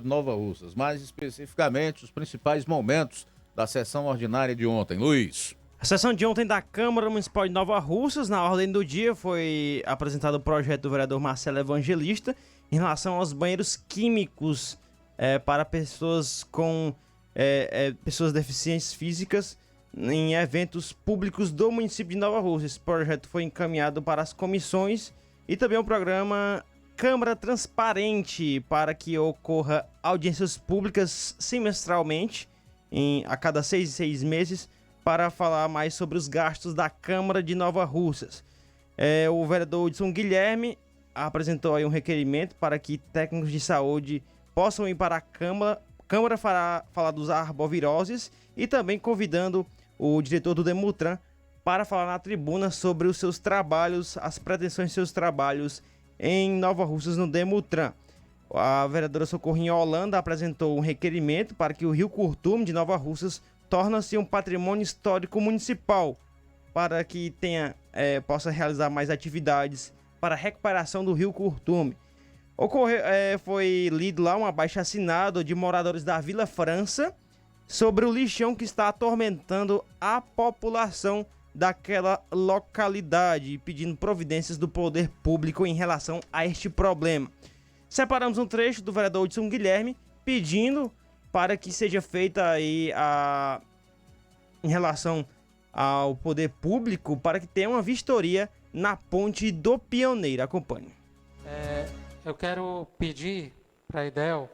Nova Russas, mais especificamente os principais momentos da sessão ordinária de ontem. Luiz. A sessão de ontem da Câmara Municipal de Nova Russas, na ordem do dia, foi apresentado o projeto do vereador Marcelo Evangelista em relação aos banheiros químicos para pessoas com pessoas deficientes físicas em eventos públicos do município de Nova Russas. Esse projeto foi encaminhado para as comissões e também o programa Câmara Transparente, para que ocorra audiências públicas semestralmente, a cada 6 meses, para falar mais sobre os gastos da Câmara de Nova Russas. O vereador Hudson Guilherme apresentou aí um requerimento para que técnicos de saúde possam ir para a Câmara falar dos arboviroses e também convidando o diretor do Demutran para falar na tribuna sobre os seus trabalhos, as pretensões de seus trabalhos em Nova Russas no Demutran. A vereadora Socorrinha Holanda apresentou um requerimento para que o Rio Curtume de Nova Russas torne-se um patrimônio histórico municipal, para que possa realizar mais atividades para a recuperação do Rio Curtume. Foi lido lá um abaixo-assinado de moradores da Vila França sobre o lixão que está atormentando a população daquela localidade, pedindo providências do poder público em relação a este problema. Separamos um trecho do vereador Hudson Guilherme pedindo para que seja feita aí em relação ao poder público, para que tenha uma vistoria na ponte do Pioneiro. Acompanhe. Eu quero pedir para a Idel,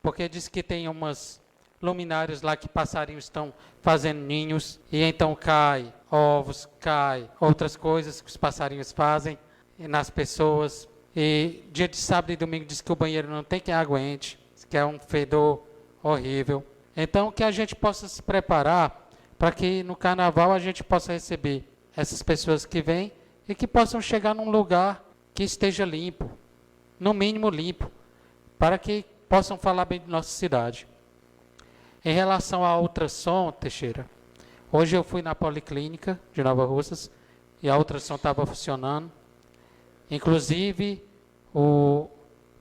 porque diz que tem umas luminárias lá que passarinhos estão fazendo ninhos, e então cai ovos, cai outras coisas que os passarinhos fazem nas pessoas. E dia de sábado e domingo diz que o banheiro não tem quem aguente, que é um fedor horrível. Então que a gente possa se preparar para que no carnaval a gente possa receber essas pessoas que vêm e que possam chegar num lugar que esteja limpo, no mínimo limpo, para que possam falar bem de nossa cidade. Em relação ao ultrassom, Teixeira, hoje eu fui na Policlínica de Nova Russas e a ultrassom estava funcionando. Inclusive,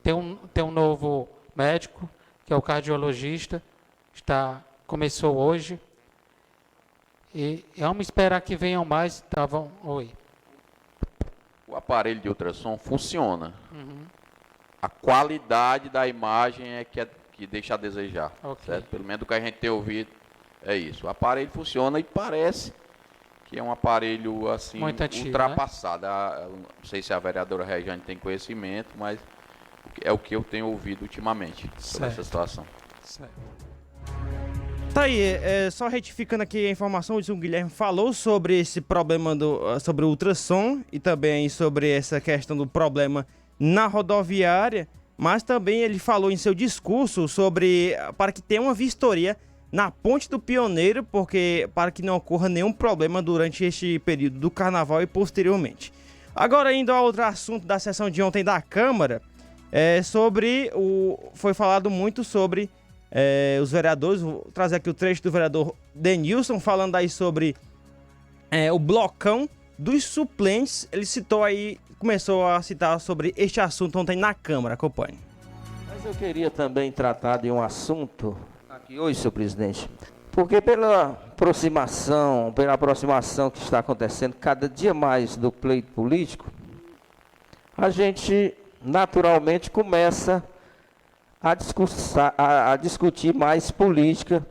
tem um novo médico, que é o cardiologista, começou hoje. E vamos esperar que venham mais. Oi. O aparelho de ultrassom funciona. Uhum. A qualidade da imagem é que deixa a desejar. Okay. Certo? Pelo menos o que a gente tem ouvido é isso. O aparelho funciona e parece que é um aparelho assim muito antigo, ultrapassado. Né? Não sei se a vereadora Regiane tem conhecimento, mas é o que eu tenho ouvido ultimamente sobre essa situação. Certo. Tá aí, só retificando aqui a informação, o Guilherme falou sobre esse problema sobre o ultrassom e também sobre essa questão do problema na rodoviária, mas também ele falou em seu discurso para que tenha uma vistoria na Ponte do Pioneiro, para que não ocorra nenhum problema durante este período do carnaval e posteriormente. Agora, indo a outro assunto da sessão de ontem da Câmara, foi falado muito sobre os vereadores. Vou trazer aqui o trecho do vereador Denilson falando aí sobre o blocão dos suplentes. Ele começou a citar sobre este assunto ontem na Câmara. Acompanhe. Mas eu queria também tratar de um assunto aqui hoje, senhor presidente, porque pela aproximação que está acontecendo cada dia mais do pleito político, a gente naturalmente começa a discutir mais política,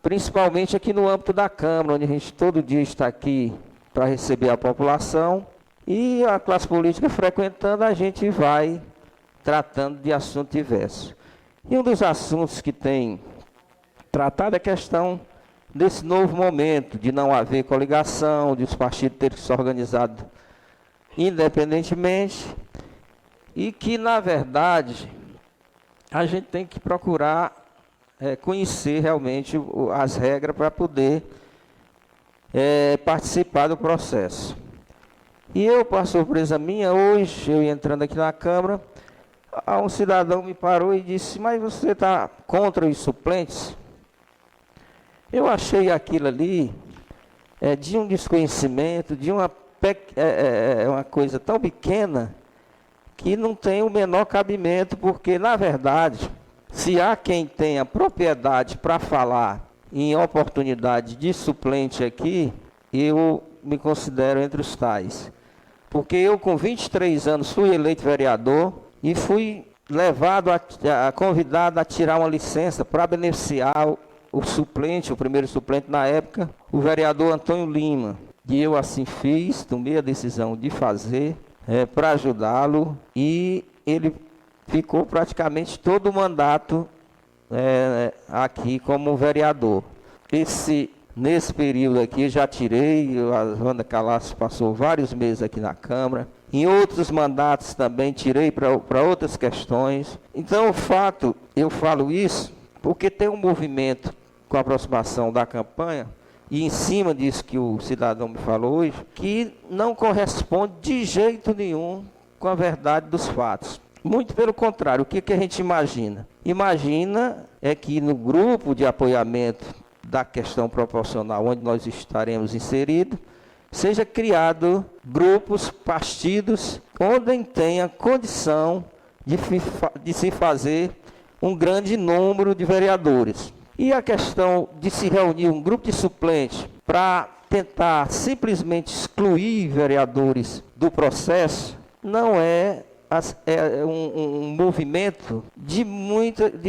principalmente aqui no âmbito da Câmara, onde a gente todo dia está aqui para receber a população, e a classe política frequentando, a gente vai tratando de assuntos diversos. E um dos assuntos que tem tratado é a questão desse novo momento, de não haver coligação, de os partidos terem que se organizar independentemente, e que, na verdade, a gente tem que procurar conhecer realmente as regras para poder participar do processo. E eu, por surpresa minha, hoje, eu entrando aqui na Câmara, um cidadão me parou e disse: mas você está contra os suplentes? Eu achei aquilo ali de um desconhecimento, de uma coisa tão pequena, que não tem o menor cabimento, porque, na verdade, Se há quem tenha propriedade para falar em oportunidade de suplente aqui, eu me considero entre os tais. Porque eu, com 23 anos, fui eleito vereador e fui levado, convidado a tirar uma licença para beneficiar o suplente, o primeiro suplente na época, o vereador Antônio Lima. E eu assim fiz, tomei a decisão de fazer para ajudá-lo, e ele ficou praticamente todo o mandato aqui como vereador. Nesse período aqui já tirei, a Wanda Calaço passou vários meses aqui na Câmara. Em outros mandatos também tirei para outras questões. Então, eu falo isso porque tem um movimento com a aproximação da campanha, e em cima disso que o cidadão me falou hoje, que não corresponde de jeito nenhum com a verdade dos fatos. Muito pelo contrário, o que a gente imagina? Imagina que no grupo de apoiamento da questão proporcional, onde nós estaremos inseridos, seja criado grupos, partidos, onde tenha condição de se fazer um grande número de vereadores. E a questão de se reunir um grupo de suplentes para tentar simplesmente excluir vereadores do processo, não é um movimento de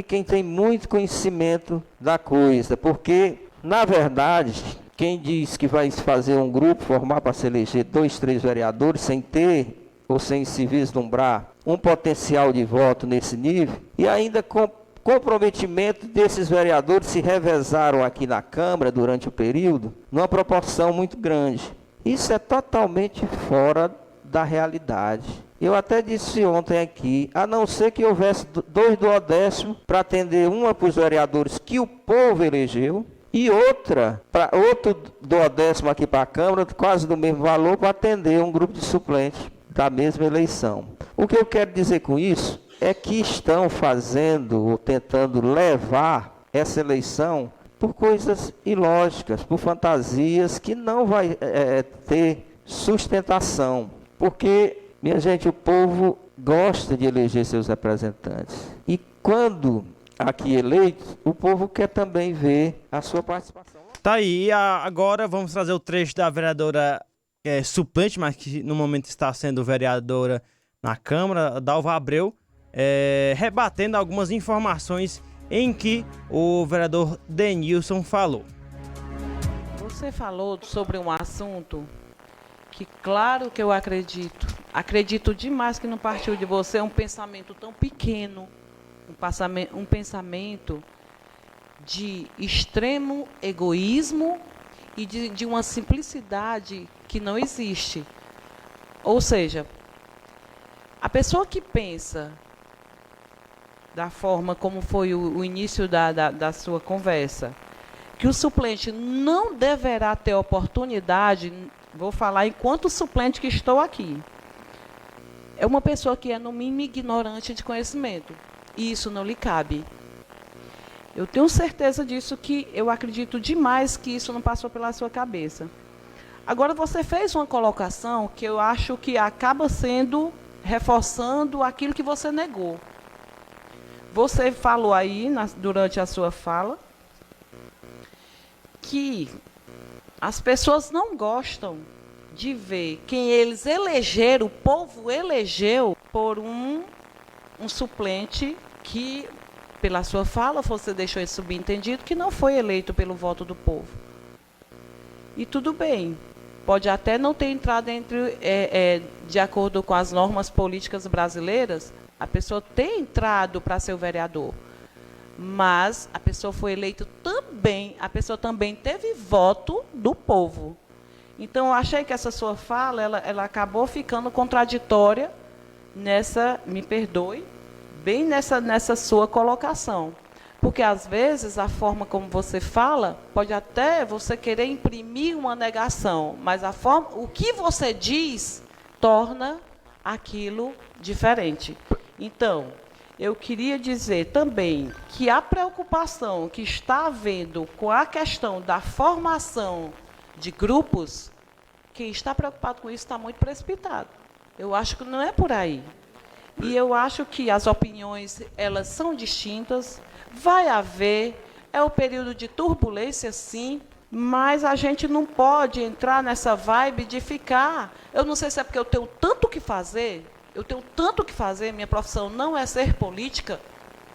quem tem muito conhecimento da coisa, porque, na verdade, quem diz que vai fazer um grupo, formar para se eleger 2, 3 vereadores, sem ter ou sem se vislumbrar um potencial de voto nesse nível, e ainda com comprometimento desses vereadores se revezaram aqui na Câmara durante o período, numa proporção muito grande. Isso é totalmente fora da realidade. Eu até disse ontem aqui, a não ser que houvesse 2 duodécimos para atender uma para os vereadores que o povo elegeu, e outro duodécimo aqui para a Câmara, quase do mesmo valor, para atender um grupo de suplentes da mesma eleição. O que eu quero dizer com isso é que estão fazendo ou tentando levar essa eleição por coisas ilógicas, por fantasias que não vai ter sustentação. Porque, minha gente, o povo gosta de eleger seus representantes. E quando aqui eleito, o povo quer também ver a sua participação. Tá aí, agora vamos trazer o trecho da vereadora suplente, mas que no momento está sendo vereadora na Câmara, Dalva Abreu, rebatendo algumas informações em que o vereador Denilson falou. Você falou sobre um assunto que, claro que eu acredito demais que não partiu de você um pensamento tão pequeno, um pensamento de extremo egoísmo e de uma simplicidade que não existe. Ou seja, a pessoa que pensa da forma como foi o início da sua conversa, que o suplente não deverá ter oportunidade, vou falar enquanto suplente que estou aqui, é uma pessoa que é no mínimo ignorante de conhecimento, e isso não lhe cabe. Eu tenho certeza disso, que eu acredito demais que isso não passou pela sua cabeça. Agora, você fez uma colocação que eu acho que acaba reforçando aquilo que você negou. Você falou aí, durante a sua fala, que as pessoas não gostam de ver quem eles elegeram, o povo elegeu, por um suplente que, pela sua fala, você deixou isso subentendido, que não foi eleito pelo voto do povo. E tudo bem, pode até não ter entrado de acordo com as normas políticas brasileiras, a pessoa ter entrado para ser o vereador, mas a pessoa foi eleita também, a pessoa também teve voto do povo. Então, eu achei que essa sua fala, ela acabou ficando contraditória me perdoe, bem nessa sua colocação. Porque, às vezes, a forma como você fala, pode até você querer imprimir uma negação, mas o que você diz torna aquilo diferente. Então, eu queria dizer também que a preocupação que está havendo com a questão da formação de grupos, quem está preocupado com isso está muito precipitado. Eu acho que não é por aí. E eu acho que as opiniões, elas são distintas, vai haver, é o período de turbulência, sim, mas a gente não pode entrar nessa vibe de ficar... Eu não sei se é porque eu tenho tanto que fazer, minha profissão não é ser política,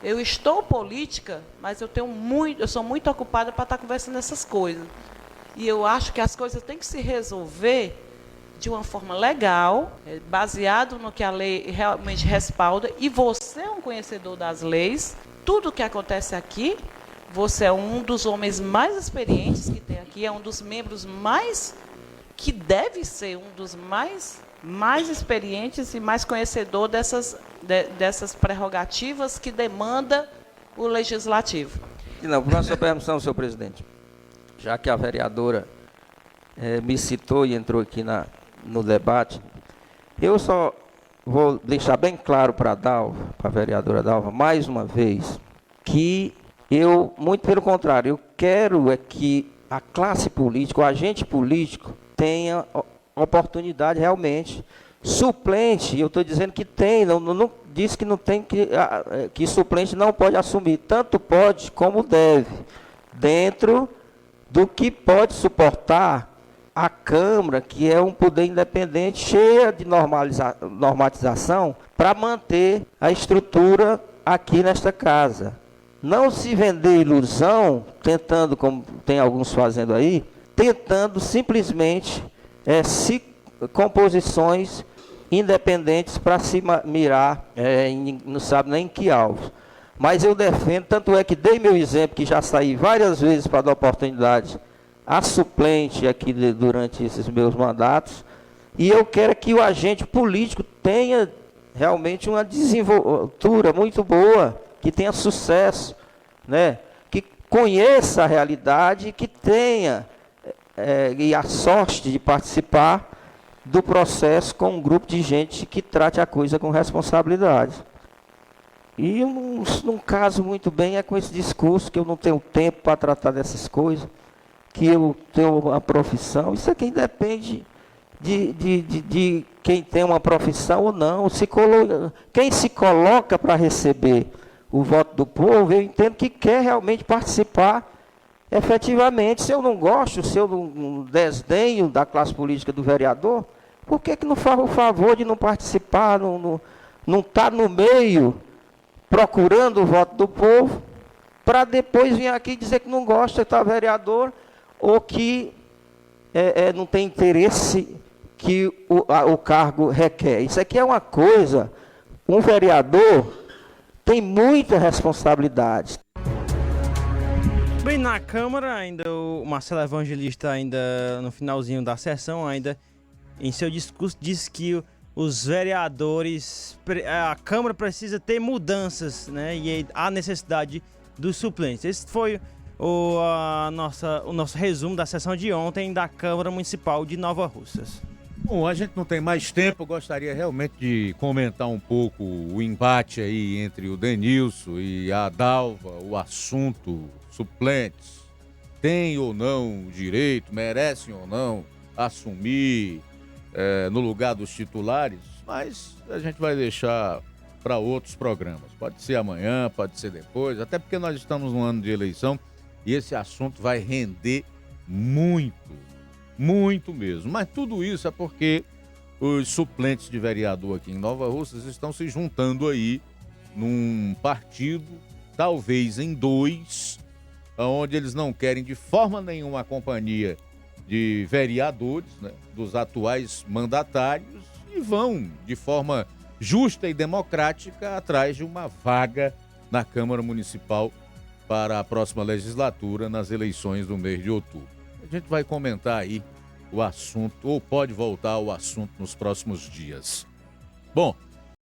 eu estou política, mas eu sou muito ocupada para estar conversando essas coisas. E eu acho que as coisas têm que se resolver de uma forma legal, baseado no que a lei realmente respalda, e você é um conhecedor das leis, tudo o que acontece aqui, você é um dos homens mais experientes que tem aqui, é um dos membros que deve ser um dos mais experientes e mais conhecedor dessas prerrogativas que demanda o Legislativo. Não, com a sua permissão, senhor presidente, já que a vereadora me citou e entrou aqui no debate, eu só vou deixar bem claro para a vereadora Dalva, mais uma vez, que eu, muito pelo contrário, eu quero que a classe política, o agente político, tenha oportunidade realmente. Suplente, eu estou dizendo que tem, não disse que não tem, que suplente não pode assumir, tanto pode como deve, dentro do que pode suportar a Câmara, que é um poder independente, cheia de normatização, para manter a estrutura aqui nesta casa. Não se vender ilusão, tentando, como tem alguns fazendo aí, tentando simplesmente composições independentes para se mirar, não sabe nem em que alvo. Mas eu defendo, tanto é que dei meu exemplo, que já saí várias vezes para dar oportunidade a suplente aqui durante esses meus mandatos, e eu quero que o agente político tenha realmente uma desenvoltura muito boa, que tenha sucesso, né? Que conheça a realidade, que tenha e a sorte de participar do processo com um grupo de gente que trate a coisa com responsabilidade. E eu não caso muito bem com esse discurso, que eu não tenho tempo para tratar dessas coisas, que eu tenho uma profissão. Isso aqui depende de quem tem uma profissão ou não. Quem se coloca para receber o voto do povo, eu entendo que quer realmente participar efetivamente. Se eu não gosto, se eu não desdenho da classe política do vereador, por que não faz o favor de não participar, não estar no meio, procurando o voto do povo, para depois vir aqui dizer que não gosta de estar vereador, ou que não tem interesse que o cargo requer. Isso aqui é uma coisa, um vereador tem muita responsabilidade. Bem, na Câmara, ainda o Marcelo Evangelista, ainda no finalzinho da sessão, ainda em seu discurso, disse que os vereadores, a Câmara precisa ter mudanças, né? E há necessidade dos suplentes. Esse foi o nosso resumo da sessão de ontem da Câmara Municipal de Nova Russas. Bom, a gente não tem mais tempo, eu gostaria realmente de comentar um pouco o embate aí entre o Denilson e a Dalva, o assunto suplentes. Tem ou não direito, merecem ou não assumir no lugar dos titulares, mas a gente vai deixar para outros programas. Pode ser amanhã, pode ser depois, até porque nós estamos num ano de eleição e esse assunto vai render muito mesmo. Mas tudo isso é porque os suplentes de vereador aqui em Nova Russas estão se juntando aí num partido, talvez em dois, onde eles não querem de forma nenhuma a companhia de vereadores, né, dos atuais mandatários, e vão de forma justa e democrática atrás de uma vaga na Câmara Municipal para a próxima legislatura, nas eleições do mês de outubro. A gente vai comentar aí o assunto, ou pode voltar ao assunto nos próximos dias. Bom,